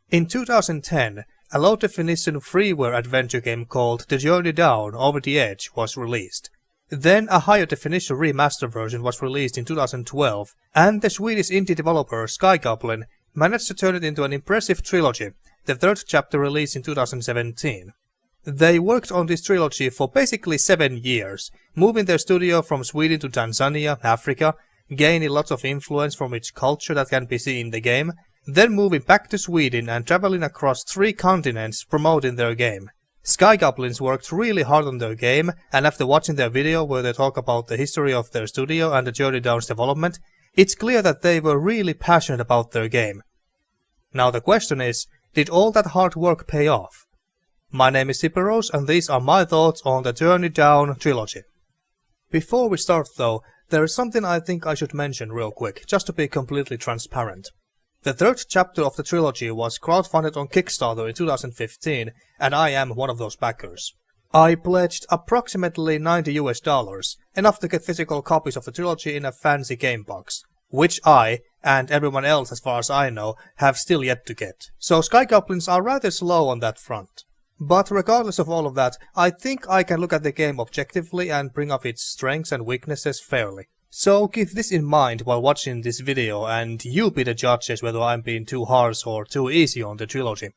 In 2010, a low-definition freeware adventure game called The Journey Down Over the Edge was released. Then a higher-definition remaster version was released in 2012, and the Swedish indie developer Goblin managed to turn it into an impressive trilogy, the third chapter released in 2017. They worked on this trilogy for basically 7 years, moving their studio from Sweden to Tanzania, Africa, gaining lots of influence from its culture that can be seen in the game, then moving back to Sweden and traveling across 3 continents promoting their game. Goblins worked really hard on their game, and after watching their video where they talk about the history of their studio and the Journey Down's development, it's clear that they were really passionate about their game. Now the question is, did all that hard work pay off? My name is Siperos, and these are my thoughts on the Journey Down trilogy. Before we start though, there is something I think I should mention real quick, just to be completely transparent. The third chapter of the trilogy was crowdfunded on Kickstarter in 2015, and I am one of those backers. I pledged approximately $90, enough to get physical copies of the trilogy in a fancy game box, which I, and everyone else as far as I know, have still yet to get. So Goblins are rather slow on that front. But regardless of all of that, I think I can look at the game objectively and bring up its strengths and weaknesses fairly. So keep this in mind while watching this video, and you be the judges whether I'm being too harsh or too easy on the trilogy.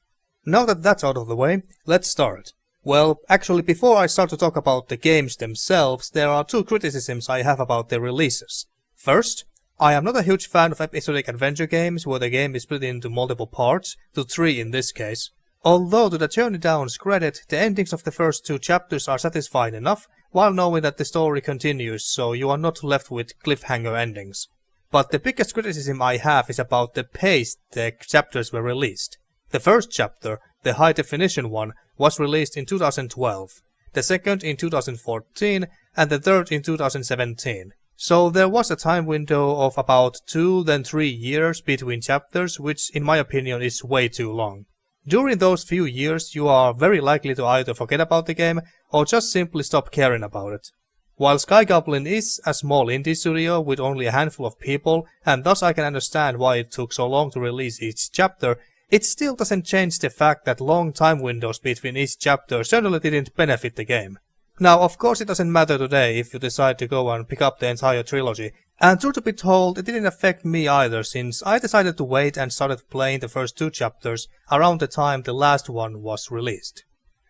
Now that that's out of the way, let's start. Well, actually before I start to talk about the games themselves, there are 2 criticisms I have about their releases. First, I am not a huge fan of episodic adventure games where the game is split into multiple parts, to 3 in this case. Although to the Journey Down's credit, the endings of the first 2 chapters are satisfying enough, while knowing that the story continues, so you are not left with cliffhanger endings. But the biggest criticism I have is about the pace the chapters were released. The first chapter, the high-definition one, was released in 2012, the second in 2014, and the third in 2017. So there was a time window of about 2 then 3 years between chapters, which in my opinion is way too long. During those few years you are very likely to either forget about the game or just simply stop caring about it. While Goblin is a small indie studio with only a handful of people, and thus I can understand why it took so long to release each chapter, it still doesn't change the fact that long time windows between each chapter certainly didn't benefit the game. Now of course it doesn't matter today if you decide to go and pick up the entire trilogy, and truth to be told, it didn't affect me either, since I decided to wait and started playing the first 2 chapters around the time the last one was released.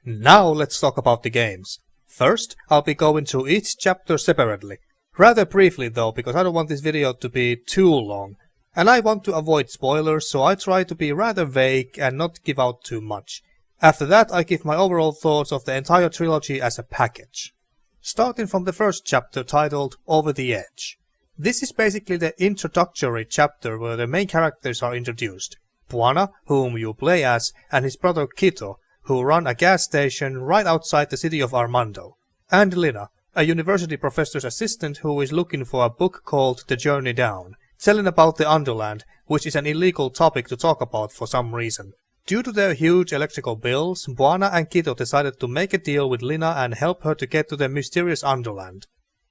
Now let's talk about the games. First, I'll be going through each chapter separately. Rather briefly though, because I don't want this video to be too long. And I want to avoid spoilers, so I try to be rather vague and not give out too much. After that, I give my overall thoughts of the entire trilogy as a package. Starting from the first chapter titled Over the Edge. This is basically the introductory chapter where the main characters are introduced. Bwana, whom you play as, and his brother Kito, who run a gas station right outside the city of Armando. And Lina, a university professor's assistant who is looking for a book called The Journey Down, telling about the Underland, which is an illegal topic to talk about for some reason. Due to their huge electrical bills, Bwana and Kito decided to make a deal with Lina and help her to get to the mysterious Underland.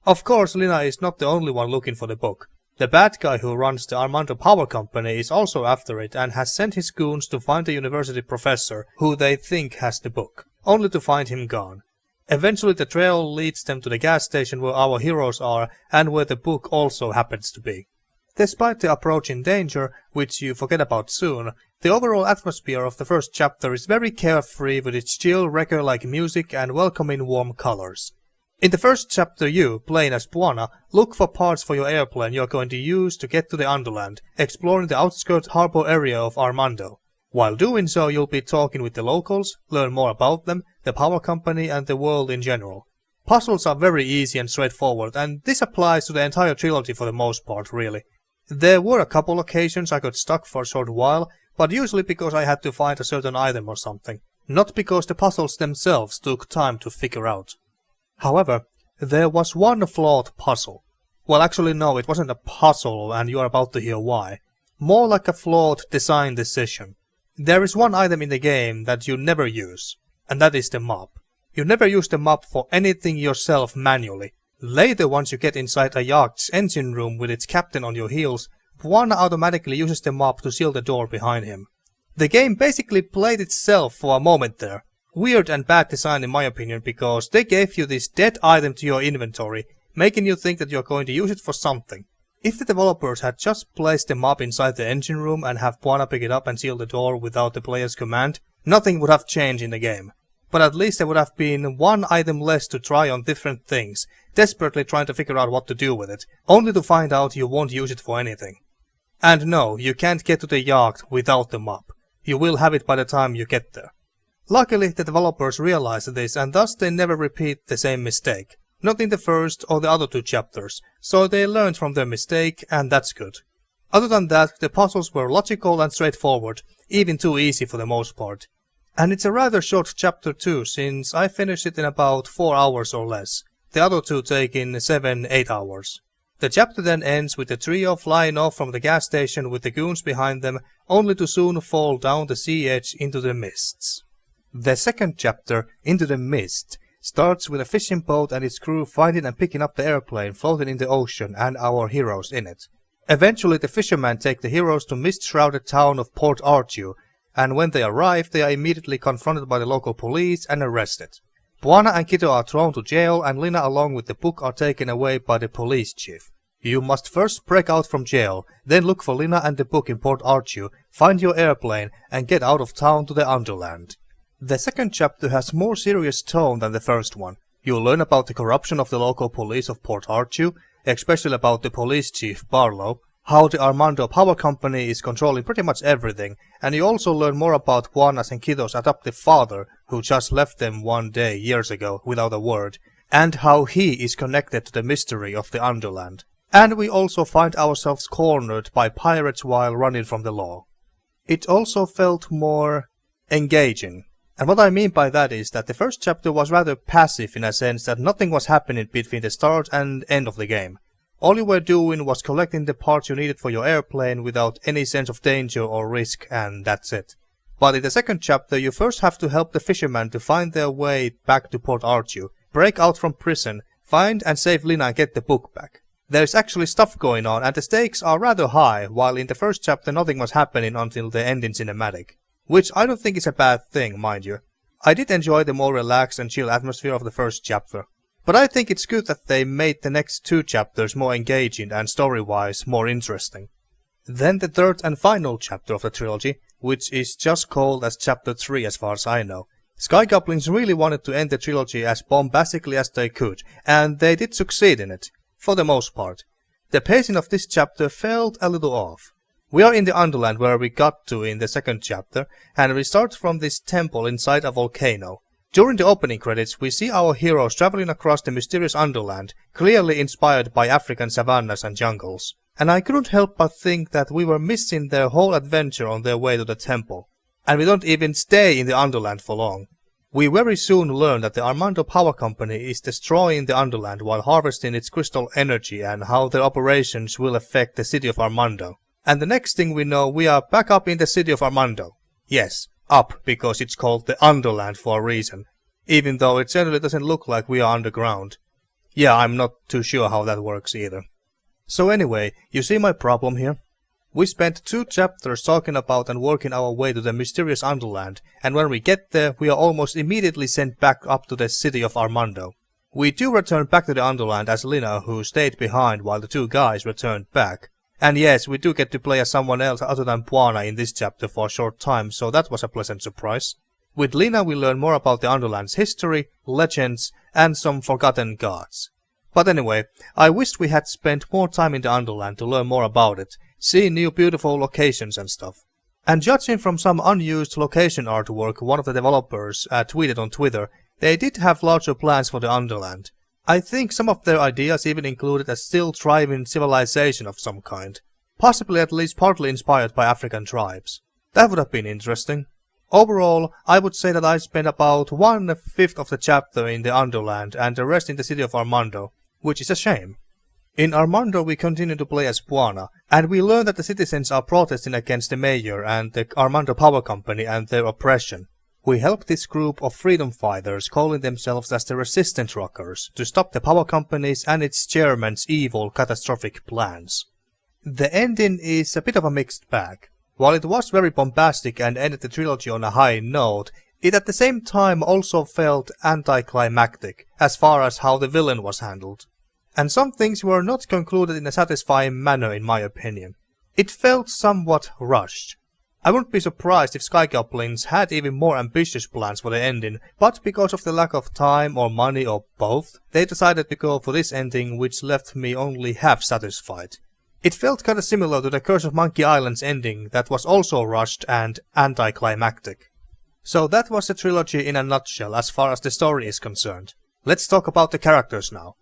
Of course, Lina is not the only one looking for the book. The bad guy who runs the Armando Power Company is also after it and has sent his goons to find the university professor, who they think has the book, only to find him gone. Eventually the trail leads them to the gas station where our heroes are and where the book also happens to be. Despite the approaching danger, which you forget about soon, the overall atmosphere of the first chapter is very carefree with its chill reggae-like music and welcoming warm colors. In the first chapter you, playing as Bwana, look for parts for your airplane you're going to use to get to the Underland, exploring the outskirts harbor area of Armando. While doing so you'll be talking with the locals, learn more about them, the power company and the world in general. Puzzles are very easy and straightforward, and this applies to the entire trilogy for the most part really. There were a couple occasions I got stuck for a short while, but usually because I had to find a certain item or something, not because the puzzles themselves took time to figure out. However, there was one flawed puzzle. Well, actually no, it wasn't a puzzle, and you are about to hear why. More like a flawed design decision. There is one item in the game that you never use, and that is the map. You never use the map for anything yourself manually. Later, once you get inside a yacht's engine room with its captain on your heels, Bwana automatically uses the map to seal the door behind him. The game basically played itself for a moment there. Weird and bad design in my opinion, because they gave you this dead item to your inventory, making you think that you're going to use it for something. If the developers had just placed the mob inside the engine room and have Buana pick it up and seal the door without the player's command, nothing would have changed in the game. But at least there would have been one item less to try on different things, desperately trying to figure out what to do with it, only to find out you won't use it for anything. And no, you can't get to the yacht without the mob. You will have it by the time you get there. Luckily, the developers realized this and thus they never repeat the same mistake. Not in the first or the other two chapters, so they learned from their mistake and that's good. Other than that, the puzzles were logical and straightforward, even too easy for the most part. And it's a rather short chapter too, since I finished it in about 4 hours or less. The other two take in 7-8 hours. The chapter then ends with the trio flying off from the gas station with the goons behind them, only to soon fall down the sea edge into the mists. The second chapter, Into the Mist, starts with a fishing boat and its crew finding and picking up the airplane floating in the ocean and our heroes in it. Eventually the fishermen take the heroes to mist-shrouded town of Port Arthur, and when they arrive they are immediately confronted by the local police and arrested. Buana and Kito are thrown to jail and Lina along with the book are taken away by the police chief. You must first break out from jail, then look for Lina and the book in Port Arthur, find your airplane and get out of town to the Underland. The second chapter has more serious tone than the first one. You'll learn about the corruption of the local police of Port Arthur, especially about the police chief Barlow, how the Armando Power Company is controlling pretty much everything, and you also learn more about Buana's and Kito's adoptive father, who just left them one day years ago without a word, and how he is connected to the mystery of the Underland. And we also find ourselves cornered by pirates while running from the law. It also felt more engaging. And what I mean by that is that the first chapter was rather passive in a sense that nothing was happening between the start and end of the game. All you were doing was collecting the parts you needed for your airplane without any sense of danger or risk, and that's it. But in the second chapter you first have to help the fishermen to find their way back to Port Arthur, break out from prison, find and save Lina and get the book back. There's actually stuff going on and the stakes are rather high, while in the first chapter nothing was happening until the ending cinematic. Which I don't think is a bad thing, mind you. I did enjoy the more relaxed and chill atmosphere of the first chapter. But I think it's good that they made the next two chapters more engaging and story-wise more interesting. Then the third and final chapter of the trilogy, which is just called as Chapter 3 as far as I know. Sky Goblins really wanted to end the trilogy as bombastically as they could, and they did succeed in it, for the most part. The pacing of this chapter felt a little off. We are in the Underland where we got to in the second chapter, and we start from this temple inside a volcano. During the opening credits we see our heroes traveling across the mysterious Underland, clearly inspired by African savannas and jungles. And I couldn't help but think that we were missing their whole adventure on their way to the temple. And we don't even stay in the Underland for long. We very soon learn that the Armando Power Company is destroying the Underland while harvesting its crystal energy and how their operations will affect the city of Armando. And the next thing we know, we are back up in the city of Armando. Yes, up because it's called the Underland for a reason, even though it certainly doesn't look like we are underground. Yeah, I'm not too sure how that works either. So anyway, you see my problem here? We spent 2 chapters talking about and working our way to the mysterious Underland, and when we get there, we are almost immediately sent back up to the city of Armando. We do return back to the Underland as Lina, who stayed behind while the 2 guys returned back. And yes, we do get to play as someone else other than Buana in this chapter for a short time, so that was a pleasant surprise. With Lina we learn more about the Underland's history, legends, and some forgotten gods. But anyway, I wished we had spent more time in the Underland to learn more about it, see new beautiful locations and stuff. And judging from some unused location artwork one of the developers tweeted on Twitter, they did have larger plans for the Underland. I think some of their ideas even included a still thriving civilization of some kind, possibly at least partly inspired by African tribes. That would have been interesting. Overall, I would say that I spent about 1/5 of the chapter in the Underland and the rest in the city of Armando, which is a shame. In Armando we continue to play as Buana, and we learn that the citizens are protesting against the mayor and the Armando Power Company and their oppression. We help this group of freedom fighters, calling themselves as the Resistant Rockers, to stop the power companies and its chairman's evil, catastrophic plans. The ending is a bit of a mixed bag. While it was very bombastic and ended the trilogy on a high note, it at the same time also felt anticlimactic as far as how the villain was handled. And some things were not concluded in a satisfying manner in my opinion. It felt somewhat rushed. I wouldn't be surprised if Sky Goblins had even more ambitious plans for the ending, but because of the lack of time or money or both, they decided to go for this ending, which left me only half satisfied. It felt kinda similar to the Curse of Monkey Island's ending that was also rushed and anticlimactic. So that was the trilogy in a nutshell as far as the story is concerned. Let's talk about the characters now.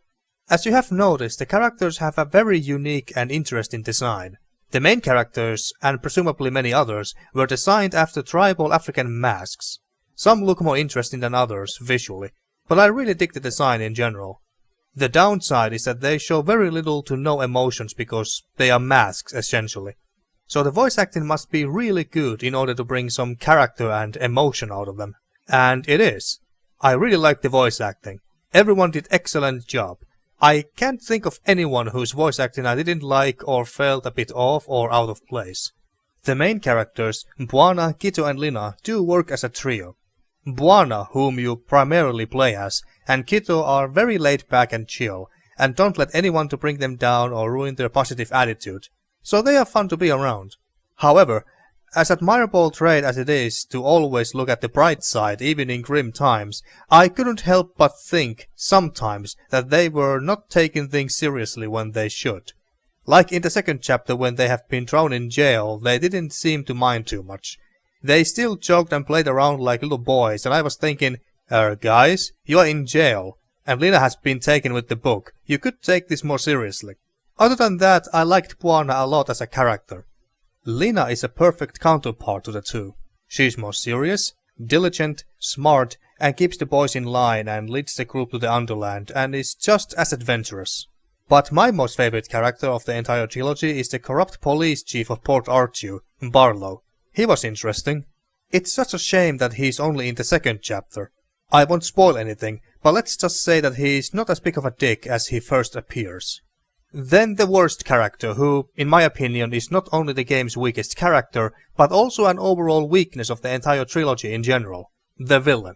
As you have noticed, the characters have a very unique and interesting design. The main characters, and presumably many others, were designed after tribal African masks. Some look more interesting than others, visually, but I really dig the design in general. The downside is that they show very little to no emotions because they are masks, essentially. So the voice acting must be really good in order to bring some character and emotion out of them. And it is. I really like the voice acting. Everyone did excellent job. I can't think of anyone whose voice acting I didn't like or felt a bit off or out of place. The main characters, Bwana, Kito and Lina, do work as a trio. Bwana, whom you primarily play as, and Kito are very laid back and chill, and don't let anyone to bring them down or ruin their positive attitude, so they are fun to be around. However, as admirable trait as it is to always look at the bright side even in grim times, I couldn't help but think, sometimes, that they were not taking things seriously when they should. Like in the second chapter when they have been thrown in jail, they didn't seem to mind too much. They still joked and played around like little boys, and I was thinking, guys, you are in jail, and Lina has been taken with the book, you could take this more seriously. Other than that, I liked Bwana a lot as a character. Lina is a perfect counterpart to the two. She's more serious, diligent, smart, and keeps the boys in line and leads the group to the Underland and is just as adventurous. But my most favorite character of the entire trilogy is the corrupt police chief of Port Arthur, Barlow. He was interesting. It's such a shame that he's only in the second chapter. I won't spoil anything, but let's just say that he's not as big of a dick as he first appears. Then the worst character, who, in my opinion, is not only the game's weakest character, but also an overall weakness of the entire trilogy in general. The villain.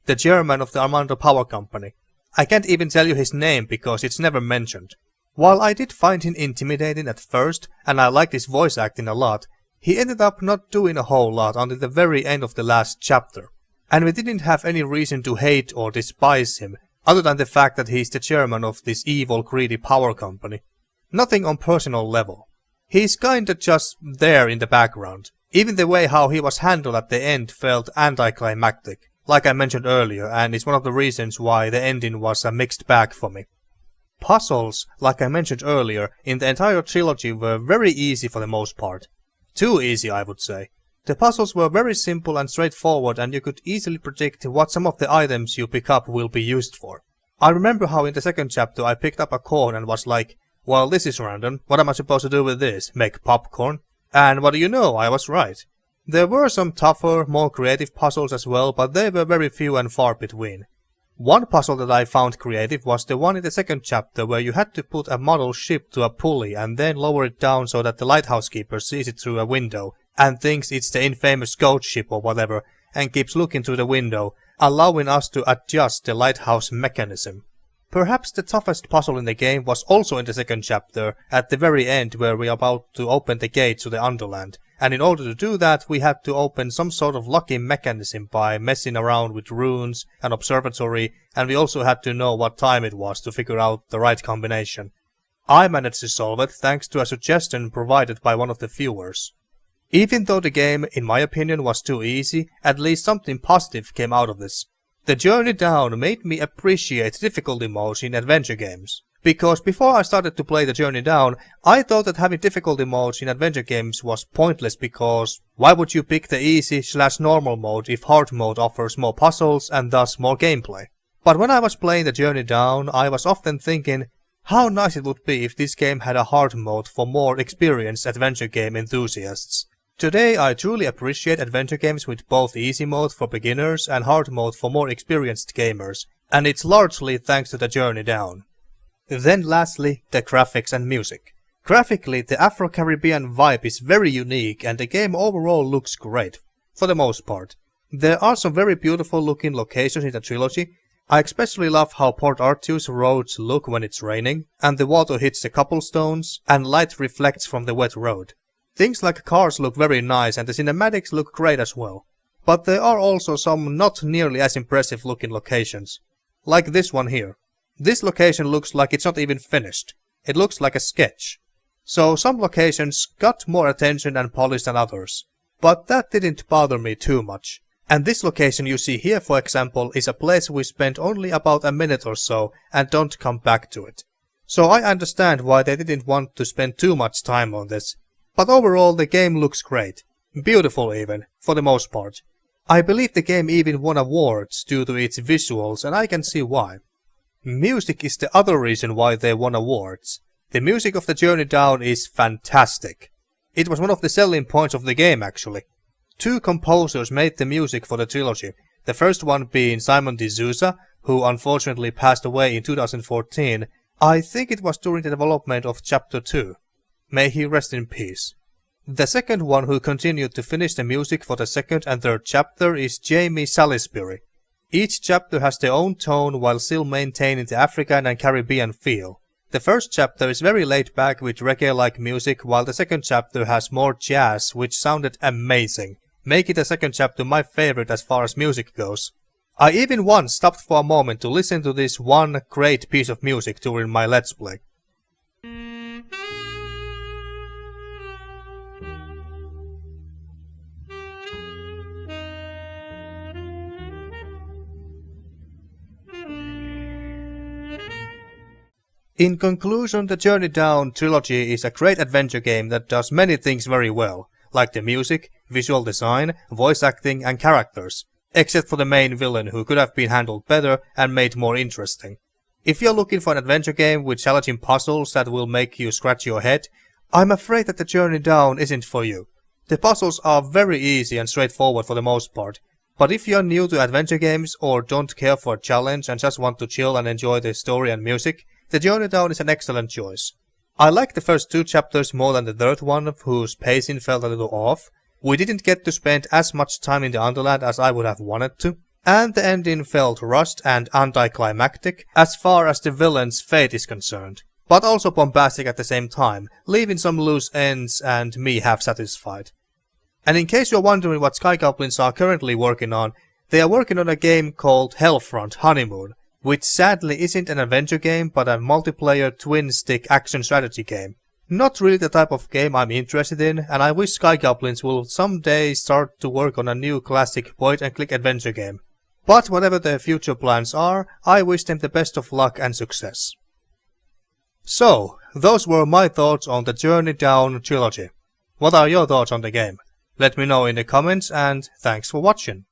The chairman of the Armando Power Company. I can't even tell you his name because it's never mentioned. While I did find him intimidating at first, and I liked his voice acting a lot, he ended up not doing a whole lot until the very end of the last chapter. And we didn't have any reason to hate or despise him, other than the fact that he's the chairman of this evil, greedy power company. Nothing on personal level. He's kinda just there in the background. Even the way how he was handled at the end felt anticlimactic, like I mentioned earlier, and is one of the reasons why the ending was a mixed bag for me. Puzzles, like I mentioned earlier, in the entire trilogy were very easy for the most part. Too easy, I would say. The puzzles were very simple and straightforward, and you could easily predict what some of the items you pick up will be used for. I remember how in the second chapter I picked up a corn and was like, well, this is random, what am I supposed to do with this? Make popcorn? And what do you know, I was right. There were some tougher, more creative puzzles as well, but they were very few and far between. One puzzle that I found creative was the one in the second chapter where you had to put a model ship to a pulley and then lower it down so that the lighthouse keeper sees it through a window and thinks it's the infamous ghost ship or whatever and keeps looking through the window, allowing us to adjust the lighthouse mechanism. Perhaps the toughest puzzle in the game was also in the second chapter, at the very end where we are about to open the gate to the Underland, and in order to do that we had to open some sort of lucky mechanism by messing around with runes, an observatory, and we also had to know what time it was to figure out the right combination. I managed to solve it thanks to a suggestion provided by one of the viewers. Even though the game, in my opinion, was too easy, at least something positive came out of this. The journey down made me appreciate difficulty modes in adventure games. Because before I started to play the journey down, I thought that having difficulty modes in adventure games was pointless because why would you pick the easy/normal mode if hard mode offers more puzzles and thus more gameplay? But when I was playing the journey down, I was often thinking, how nice it would be if this game had a hard mode for more experienced adventure game enthusiasts. Today I truly appreciate adventure games with both easy mode for beginners and hard mode for more experienced gamers, and it's largely thanks to the journey down. Then lastly, the graphics and music. Graphically, the Afro-Caribbean vibe is very unique and the game overall looks great, for the most part. There are some very beautiful looking locations in the trilogy. I especially love how Port Arthur's roads look when it's raining, and the water hits the cobblestones, and light reflects from the wet road. Things like cars look very nice and the cinematics look great as well. But there are also some not nearly as impressive looking locations. Like this one here. This location looks like it's not even finished. It looks like a sketch. So some locations got more attention and polish than others. But that didn't bother me too much. And this location you see here, for example, is a place we spent only about a minute or so and don't come back to it. So I understand why they didn't want to spend too much time on this. But overall the game looks great. Beautiful even, for the most part. I believe the game even won awards due to its visuals, and I can see why. Music is the other reason why they won awards. The music of the Journey Down is fantastic. It was one of the selling points of the game actually. Two composers made the music for the trilogy, the first one being Simon de Souza, who unfortunately passed away in 2014. I think it was during the development of Chapter 2. May he rest in peace. The second one who continued to finish the music for the second and third chapter is Jamie Salisbury. Each chapter has their own tone while still maintaining the African and Caribbean feel. The first chapter is very laid back with reggae-like music, while the second chapter has more jazz, which sounded amazing, making the second chapter my favorite as far as music goes. I even once stopped for a moment to listen to this one great piece of music during my Let's Play. In conclusion, the Journey Down trilogy is a great adventure game that does many things very well, like the music, visual design, voice acting and characters, except for the main villain who could have been handled better and made more interesting. If you're looking for an adventure game with challenging puzzles that will make you scratch your head, I'm afraid that the Journey Down isn't for you. The puzzles are very easy and straightforward for the most part, but if you're new to adventure games or don't care for a challenge and just want to chill and enjoy the story and music, the Journey Down is an excellent choice. I like the first two chapters more than the third one, whose pacing felt a little off. We didn't get to spend as much time in the Underland as I would have wanted to, and the ending felt rushed and anticlimactic as far as the villain's fate is concerned, but also bombastic at the same time, leaving some loose ends and me half satisfied. And in case you're wondering what Sky Goblins are currently working on, they are working on a game called Hellfront Honeymoon, which sadly isn't an adventure game but a multiplayer twin-stick action strategy game. Not really the type of game I'm interested in, and I wish Sky Goblins will someday start to work on a new classic point-and-click adventure game. But whatever their future plans are, I wish them the best of luck and success. So, those were my thoughts on the Journey Down trilogy. What are your thoughts on the game? Let me know in the comments, and thanks for watching.